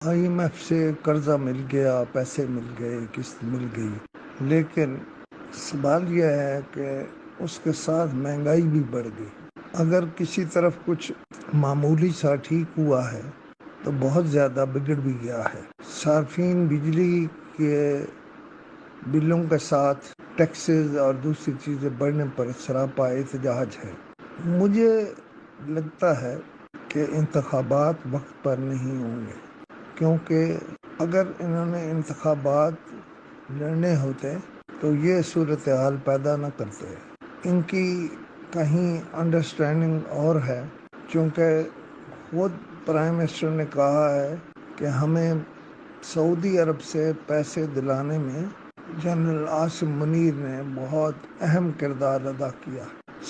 IMF سے قرضہ مل گیا، پیسے مل گئے، قسط مل گئی، لیکن سوال یہ ہے کہ اس کے ساتھ مہنگائی بھی بڑھ گئی۔ اگر کسی طرف کچھ معمولی سا ٹھیک ہوا ہے تو بہت زیادہ بگڑ بھی گیا ہے۔ صارفین بجلی کے بلوں کے ساتھ ٹیکسز اور دوسری چیزیں بڑھنے پر سراپا احتجاج ہے۔ مجھے لگتا ہے کہ انتخابات وقت پر نہیں ہوں گے، کیونکہ اگر انہوں نے انتخابات لڑنے ہوتے تو یہ صورتحال پیدا نہ کرتے۔ ان کی کہیں انڈرسٹینڈنگ اور ہے، چونکہ خود پرائم منسٹر نے کہا ہے کہ ہمیں سعودی عرب سے پیسے دلانے میں جنرل عاصم منیر نے بہت اہم کردار ادا کیا۔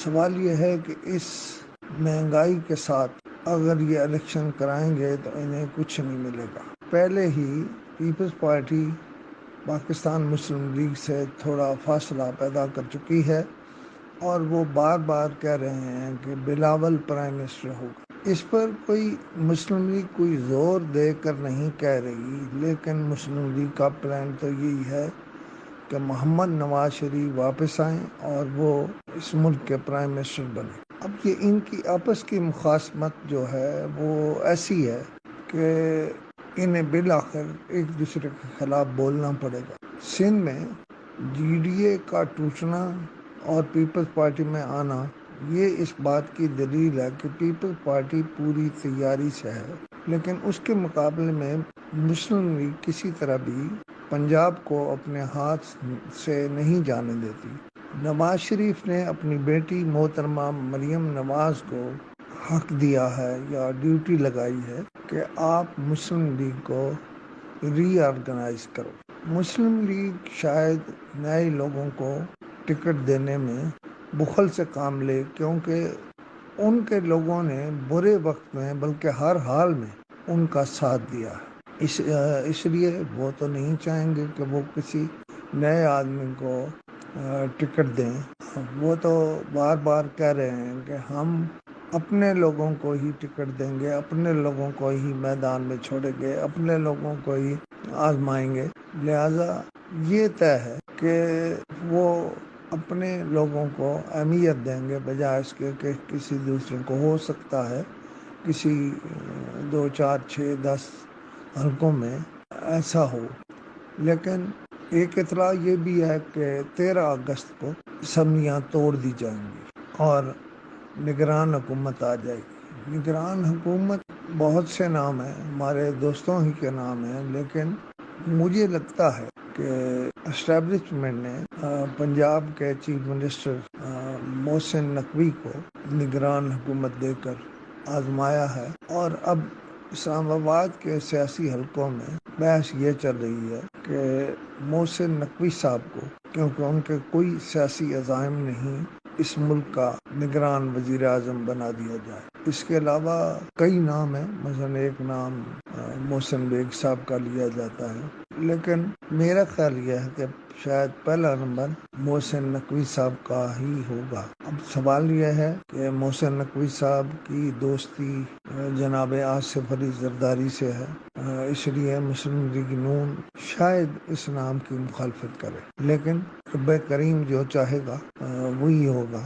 سوال یہ ہے کہ اس مہنگائی کے ساتھ اگر یہ الیکشن کرائیں گے تو انہیں کچھ نہیں ملے گا۔ پہلے ہی پیپلز پارٹی پاکستان مسلم لیگ سے تھوڑا فاصلہ پیدا کر چکی ہے اور وہ بار بار کہہ رہے ہیں کہ بلاول پرائم منسٹر ہوگا۔ اس پر کوئی مسلم لیگ کوئی زور دے کر نہیں کہہ رہی، لیکن مسلم لیگ کا پلان تو یہی ہے کہ محمد نواز شریف واپس آئیں اور وہ اس ملک کے پرائم منسٹر بنے۔ اب یہ ان کی آپس کی مخاصمت جو ہے وہ ایسی ہے کہ انہیں بالآخر ایک دوسرے کے خلاف بولنا پڑے گا۔ سندھ میں GDA کا ٹوٹنا اور پیپلز پارٹی میں آنا یہ اس بات کی دلیل ہے کہ پیپلز پارٹی پوری تیاری سے ہے، لیکن اس کے مقابلے میں مسلم لیگ کسی طرح بھی پنجاب کو اپنے ہاتھ سے نہیں جانے دیتی۔ نواز شریف نے اپنی بیٹی محترمہ مریم نواز کو حق دیا ہے یا ڈیوٹی لگائی ہے کہ آپ مسلم لیگ کو ری آرگنائز کرو۔ مسلم لیگ شاید نئے لوگوں کو ٹکٹ دینے میں بخل سے کام لے، کیونکہ ان کے لوگوں نے برے وقت میں بلکہ ہر حال میں ان کا ساتھ دیا ہے۔ اس لیے وہ تو نہیں چاہیں گے کہ وہ کسی نئے آدمی کو ٹکٹ دیں۔ وہ تو بار بار کہہ رہے ہیں کہ ہم اپنے لوگوں کو ہی ٹکٹ دیں گے، اپنے لوگوں کو ہی میدان میں چھوڑیں گے، اپنے لوگوں کو ہی آزمائیں گے۔ لہٰذا یہ طے ہے کہ وہ اپنے لوگوں کو اہمیت دیں گے بجائے اس کے کہ کسی دوسرے کو۔ ہو سکتا ہے کسی 2 4 6 10 حلقوں میں ایسا ہو، لیکن ایک اطلاع یہ بھی ہے کہ 13 اگست کو اسمبلیاں توڑ دی جائیں گی اور نگران حکومت آ جائے گی۔ نگران حکومت بہت سے نام ہیں، ہمارے دوستوں ہی کے نام ہیں، لیکن مجھے لگتا ہے کہ اسٹیبلشمنٹ نے پنجاب کے چیف منسٹر محسن نقوی کو نگران حکومت دے کر آزمایا ہے، اور اب اسلام آباد کے سیاسی حلقوں میں بحث یہ چل رہی ہے کہ محسن نقوی صاحب کو، کیونکہ ان کے کوئی سیاسی عزائم نہیں، اس ملک کا نگران وزیر اعظم بنا دیا جائے۔ اس کے علاوہ کئی نام ہیں، مثلا ایک نام محسن بیگ صاحب کا لیا جاتا ہے، لیکن میرا خیال یہ ہے کہ شاید پہلا نمبر محسن نقوی صاحب کا ہی ہوگا۔ اب سوال یہ ہے کہ محسن نقوی صاحب کی دوستی جناب آصف علی زرداری سے ہے، اس لیے مسلم لیگ نون شاید اس نام کی مخالفت کرے، لیکن رب کریم جو چاہے گا وہی ہوگا۔